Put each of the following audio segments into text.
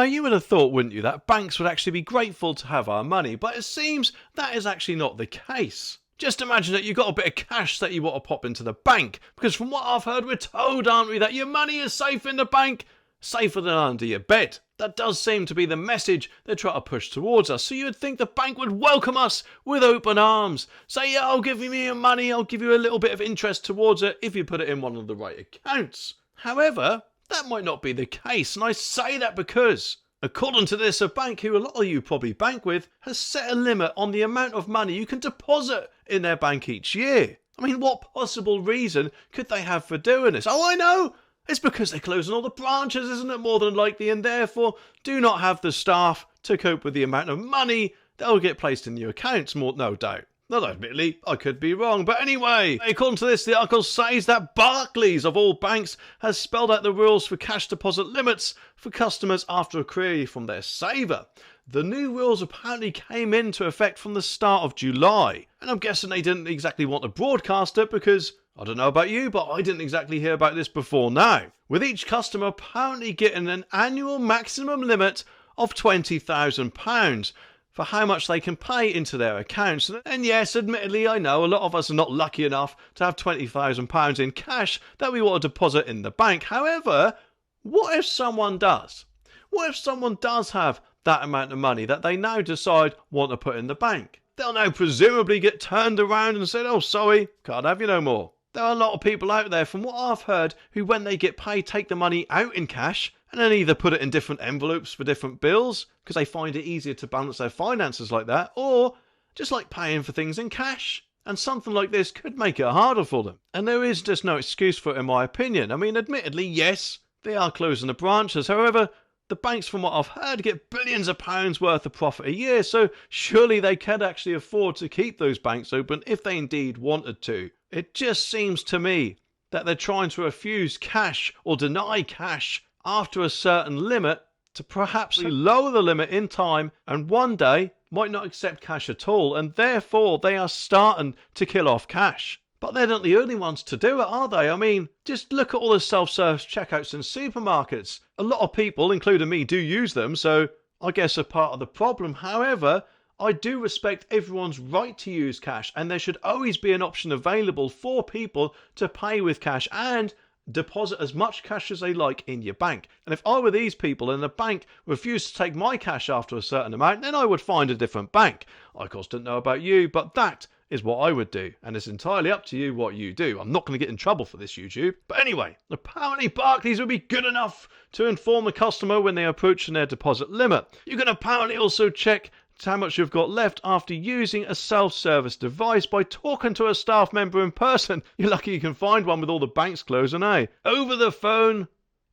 Now you would have thought, wouldn't you, that banks would actually be grateful to have our money, but it seems that is actually not the case. Just imagine that you've got a bit of cash that you want to pop into the bank, because from what I've heard, we're told, aren't we, that your money is safe in the bank, safer than under your bed. That does seem to be the message they try to push towards us, so you would think the bank would welcome us with open arms. Say, yeah, I'll give you your money, I'll give you a little bit of interest towards it if you put it in one of the right accounts. However, that might not be the case, and I say that because, according to this, a bank who a lot of you probably bank with has set a limit on the amount of money you can deposit in their bank each year. I mean, what possible reason could they have for doing this? Oh, I know! It's because they're closing all the branches, isn't it, more than likely, and therefore do not have the staff to cope with the amount of money that will get placed in your accounts, no doubt. Not admittedly, I could be wrong, but anyway, according to this, the article says that Barclays, of all banks, has spelled out the rules for cash deposit limits for customers after a query from their saver. The new rules apparently came into effect from the start of July, and I'm guessing they didn't exactly want to broadcast it because, I don't know about you, but I didn't exactly hear about this before now. With each customer apparently getting an annual maximum limit of £20,000 for how much they can pay into their accounts. And yes, admittedly, I know a lot of us are not lucky enough to have £20,000 in cash that we want to deposit in the bank. However, what if someone does? What if someone does have that amount of money that they now decide want to put in the bank? They'll now presumably get turned around and said, oh, sorry, can't have you no more. There are a lot of people out there, from what I've heard, who when they get paid take the money out in cash and then either put it in different envelopes for different bills because they find it easier to balance their finances like that, or just like paying for things in cash. And something like this could make it harder for them. And there is just no excuse for it, in my opinion. I mean, admittedly, yes, they are closing the branches. However, the banks, from what I've heard, get billions of pounds worth of profit a year, so surely they can actually afford to keep those banks open if they indeed wanted to. It just seems to me that they're trying to refuse cash or deny cash after a certain limit to perhaps lower the limit in time and one day might not accept cash at all, and therefore they are starting to kill off cash. But they're not the only ones to do it, are they? I mean, just look at all the self-service checkouts in supermarkets. A lot of people, including me, do use them, so I guess a part of the problem. However, I do respect everyone's right to use cash, and there should always be an option available for people to pay with cash and deposit as much cash as they like in your bank. And if I were these people and the bank refused to take my cash after a certain amount, then I would find a different bank. I of course don't know about you, but that is what I would do, and it's entirely up to you what you do. I'm not going to get in trouble for this, YouTube. But anyway, apparently Barclays would be good enough to inform a customer when they are approaching their deposit limit. You can apparently also check how much you've got left after using a self-service device by talking to a staff member in person. You're lucky you can find one with all the banks closing, eh? Over the phone,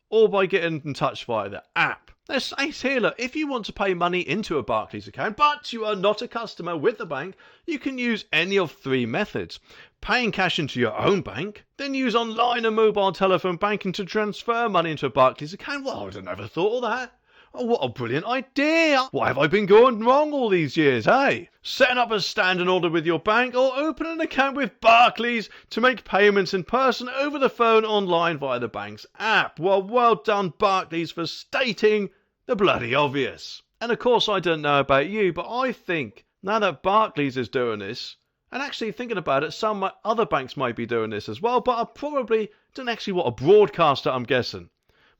or by getting in touch via the app. There's says here, look, if you want to pay money into a Barclays account, but you are not a customer with the bank, you can use any of three methods. Paying cash into your own bank, then use online and mobile telephone banking to transfer money into a Barclays account. Well, I'd never thought of that. Oh, what a brilliant idea. Why have I been going wrong all these years, hey? Setting up a standing order with your bank or opening an account with Barclays to make payments in person, over the phone, online via the bank's app. Well done, Barclays, for stating the bloody obvious. And of course, I don't know about you, but I think now that Barclays is doing this, and actually thinking about it, some other banks might be doing this as well, but I probably don't actually want to broadcast it, I'm guessing.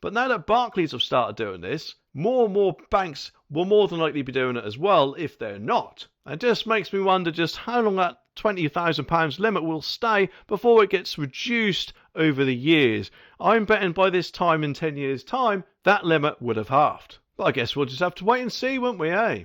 But now that Barclays have started doing this, more and more banks will more than likely be doing it as well if they're not. It just makes me wonder just how long that £20,000 limit will stay before it gets reduced over the years. I'm betting by this time in 10 years' time, that limit would have halved. But I guess we'll just have to wait and see, won't we, eh?